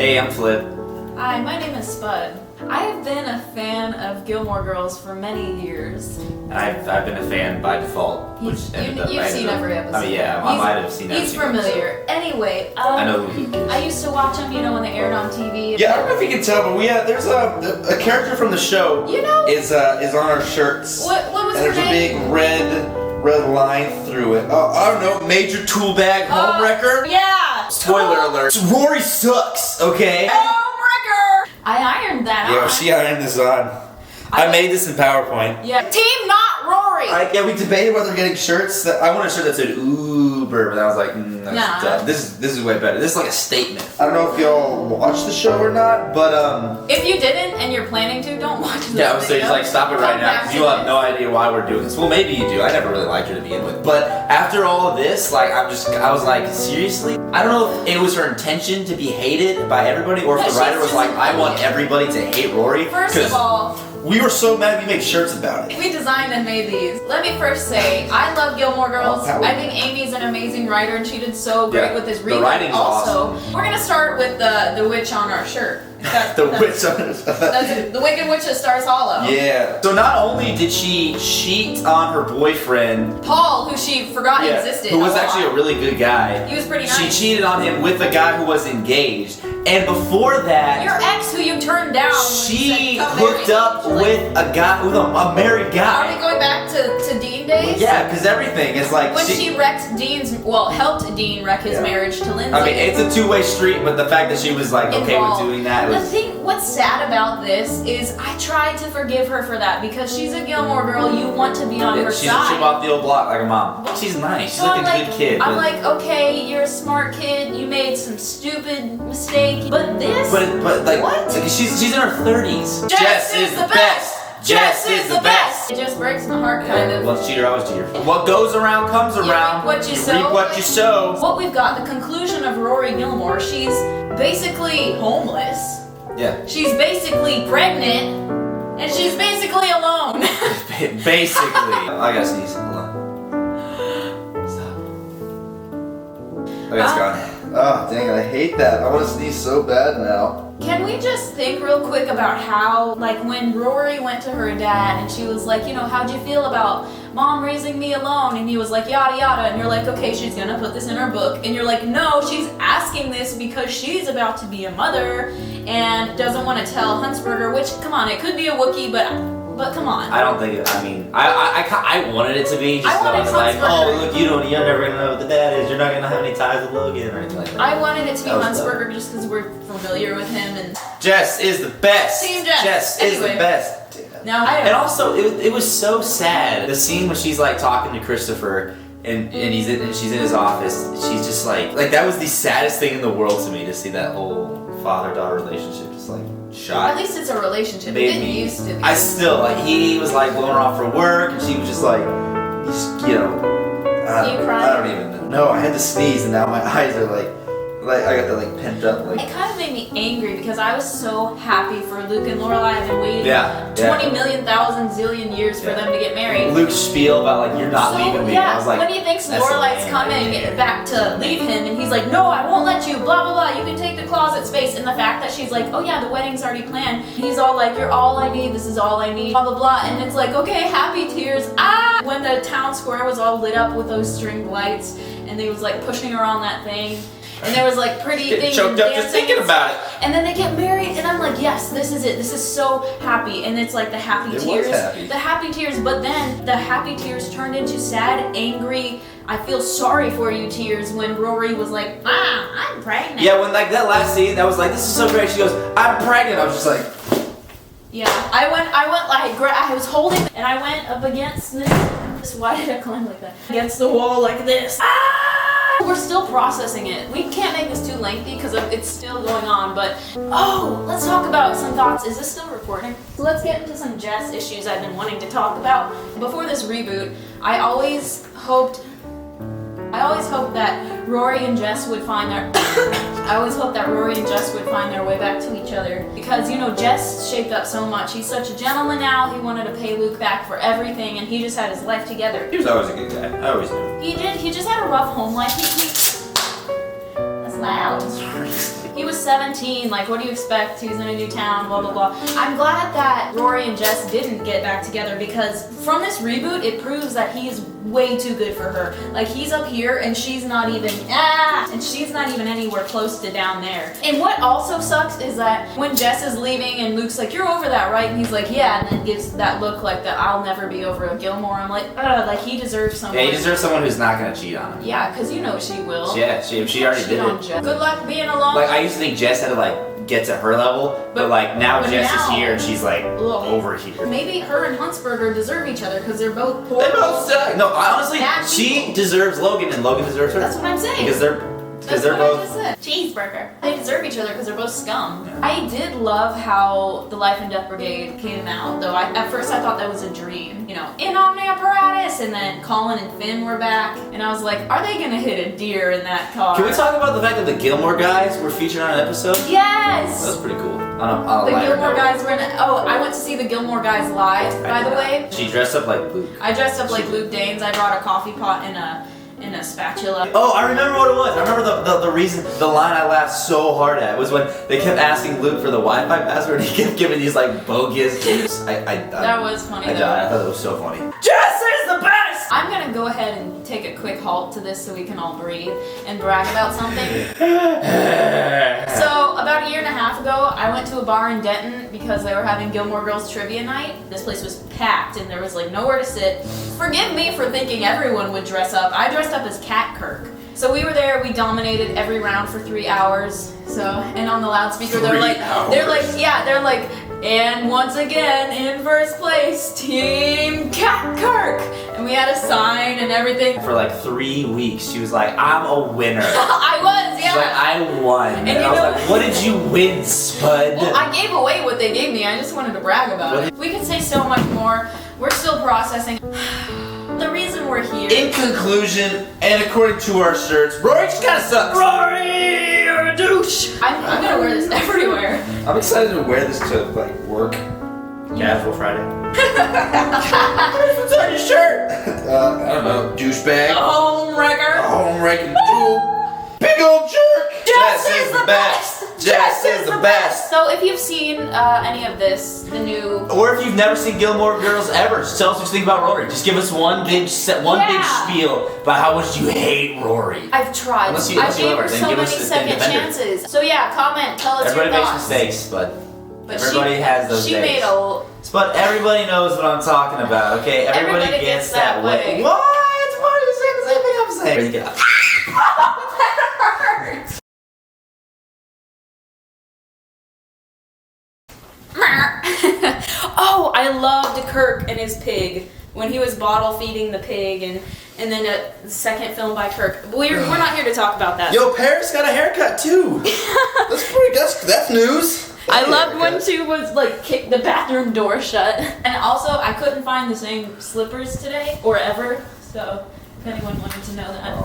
Hey, I'm Flip. Hi, my name is Spud. I have been a fan of Gilmore Girls for many years. I've been a fan by default, which You've seen every episode. I mean, yeah, I might have seen every He's single familiar. episode. Anyway, I know who he is. I used to watch them, when they aired on TV. Yeah, I don't know if you can tell, but there's a character from the show. Is on our shirts. What was and her there's name? a big red line through it. I don't know, Major Toolbag Homewrecker. Yeah. Spoiler alert. Rory sucks. Okay. Homewrecker. I ironed that Yeah, on. she ironed this on. I made this in PowerPoint. Yeah. Team not Rory. We debated whether getting shirts. I wanted a shirt that said Uber, but I was like, that's dumb. This is way better. This is like a statement. I don't know if y'all watch the show or not, but If you didn't and you're planning to, don't watch this. Yeah, I would say just like stop it right now because you have no idea why we're doing this. Well, maybe you do. I never really liked her to begin with. But after all of this, I was like, seriously? I don't know if it was her intention to be hated by everybody or if the writer was like, I want everybody to hate Rory. First of all, we were so mad we made shirts about it. we designed and made these. Let me first say, I love Gilmore Girls. Oh, I think Amy's an amazing writer and she did so great with this the reboot. writing's Also, awesome. we're gonna start with the witch on our shirt. The witch on That's the Wicked Witch of Stars Hollow. Yeah. So not only did she cheat on her boyfriend, Paul, who she forgot existed. who was a lot. actually a really good guy. He was pretty She nice. cheated on him with a guy who was engaged. And before that, Your ex, who you turned down. when you she said, "Come hooked marry up me." with a guy, with a married Are we guy. going back to Dean days? Yeah, because everything is like When she wrecked helped Dean wreck his marriage to Lindsay. I mean, it's a two-way street, but the fact that she was like okay Involved. with doing that was. What's sad about this is I tried to forgive her for that because she's a Gilmore girl. You want to be on her She's side. a chip off the old block like a mom. She's nice. She's So like a good kid. I'm but- like, okay, you're a smart kid. You made some stupid mistake, but this. But like, what? she's in her 30s. Jess is the best. Jess is the best. It just breaks my heart, kind of. Well, cheater always cheater. What goes around comes around. reap what you sow. reap what you sow. What we've got, the conclusion of Rory Gilmore. She's basically homeless. Yeah. She's basically pregnant, and she's basically alone. Basically. I gotta sneeze. Hold on. Stop. Okay, it's gone. Oh, dang it, I hate that. I want to sneeze so bad now. Can we just think real quick about how, when Rory went to her dad and she was like, how'd you feel about mom raising me alone? And he was like, yada yada. And you're like, okay, she's gonna put this in her book. And you're like, no, she's asking this because she's about to be a mother and doesn't want to tell Huntsberger, which, come on, it could be a Wookiee, but come on. I don't think it, I wanted it to be just I wanted like, Huntsberger. oh, look, you're never gonna know what the dad is. You're not gonna have any ties with Logan or anything like that. I wanted it to be That was Huntsberger just because we're familiar with him and Jess is the best. Team Jess. Jess is the Anyway. best. now And also, it was so sad. The scene when she's like talking to Christopher and she's in his office. She's just like that was the saddest thing in the world to me to see that whole father-daughter relationship just shot. at least it's a relationship. It Made didn't me- used to be. I still he was blowing her off for work and she was just You cried? I don't even know. No, I had to sneeze and now my eyes are I got that pent up It kind of made me angry because I was so happy for Luke and Lorelai. I've been waiting 20 million thousand zillion years for them to get married. Luke's spiel about you're not leaving me. Yeah, I was like, when he thinks that's Lorelai's lame coming right there. back to leave him, and he's like, no, I won't let you, blah, blah, blah, you can take the closet space. And the fact that she's like, oh yeah, the wedding's already planned. He's all like, you're all I need, this is all I need, blah, blah, blah. And it's like, okay, happy tears, ah! When the town square was all lit up with those string lights, and they was pushing her on that thing. And there was pretty Getting things choked and up dancing just thinking and about stuff. And then they get married, and I'm like, yes, this is it. This is so happy. And it's the happy It was tears. happy. The happy tears, but then the happy tears turned into sad, angry, I feel sorry for you tears when Rory was like, I'm pregnant. Yeah, when that last scene, that was this is so great. She goes, I'm pregnant. I was just like, Yeah, I was holding, and I went up against this. Why did I climb like that? Against the wall like this. Ah! We're still processing it. We can't make this too lengthy because it's still going on, but let's talk about some thoughts. Is this still recording? So let's get into some Jess issues I've been wanting to talk about. Before this reboot, I always hoped that Rory and Jess would find their way back to each other because Jess shaped up so much. He's such a gentleman now. He wanted to pay Luke back for everything, and he just had his life together. he was always a good guy. I always knew. He did. He just had a rough home life. That's loud. He was 17, like, what do you expect? He was in a new town, blah, blah, blah. I'm glad that Rory and Jess didn't get back together because from this reboot, it proves that he's way too good for her. Like, he's up here and she's not even, and she's not even anywhere close to down there. And what also sucks is that when Jess is leaving and Luke's like, you're over that, right? And he's like, yeah, and then gives that look like that I'll never be over a Gilmore. I'm like, like he deserves someone. Yeah, he deserves someone who's not gonna cheat on him. Yeah, because you know she will. Yeah, she already did it. Jess. Good luck being alone. Like, I used to think Jess had to like get to her level, but like now Jess is here and she's like over here. Maybe her and Huntsberger deserve each other because they're both poor. They both suck. No, honestly, she deserves Logan and Logan deserves her. That's what I'm saying. Because they're both cheeseburger. They deserve each other because they're both scum. Yeah. I did love how the Life and Death Brigade came out, though. At first I thought that was a dream. You know, in Omni Apparatus, and then Colin and Finn were back, and I was like, are they gonna hit a deer in that car? Can we talk about the fact that the Gilmore guys were featured on an episode? Yes. That was pretty cool. The Gilmore guys were in it. Oh, I went to see the Gilmore guys live, by the way. She dressed up like Luke. I dressed up like Luke Danes. I brought a coffee pot and a spatula. Oh, I remember what it was. I remember the reason, the line I laughed so hard at was when they kept asking Luke for the Wi-Fi password and he kept giving these like bogus gifts. That was funny though. I thought it was so funny. Jess is the best! I'm gonna go ahead and take a quick halt to this so we can all breathe and brag about something. So, about a year and a half ago, I went to a bar in Denton because they were having Gilmore Girls trivia night. This place was packed and there was like nowhere to sit. Forgive me for thinking everyone would dress up. I dressed up as Cat Kirk. So we were there, we dominated every round for 3 hours. So, and on the loudspeaker, they're like, and once again, in first place, Team Cat Kirk. And we had a sign and everything. For like 3 weeks, she was like, I'm a winner. I was, yeah. She's like, I won. And I was like, what did you win, Spud? Well, I gave away what they gave me. I just wanted to brag about it. We could say so much more. We're still processing. The reason we're here. In conclusion, and according to our shirts, Rory just kinda sucks. Rory, you're a douche. I'm gonna wear this everywhere. I'm excited to wear this to like work. Casual Friday. What's on your shirt? I don't know, douchebag. Home wrecker. Home wrecking tool. Big old jerk. Jess is the best. Jess is the best. So if you've seen any of this, the new, or if you've never seen Gilmore Girls ever, just tell us what you think about Rory. Just give us one big spiel about how much you hate Rory. I've tried. Unless you I gave her then so give many us the second defender. chances. So yeah, comment, tell us Everybody your makes thoughts. mistakes, but everybody she, has those she days. made a. But everybody knows what I'm talking about, okay? Everybody gets that way. What? Why are you saying the same thing I'm saying? Ready to get up. Oh, I loved Kirk and his pig when he was bottle feeding the pig, and then a second film by Kirk. We're not here to talk about that. Yo, Paris got a haircut too. That's news. I loved when she was like kick the bathroom door shut, and also I couldn't find the same slippers today or ever. So if anyone wanted to know that.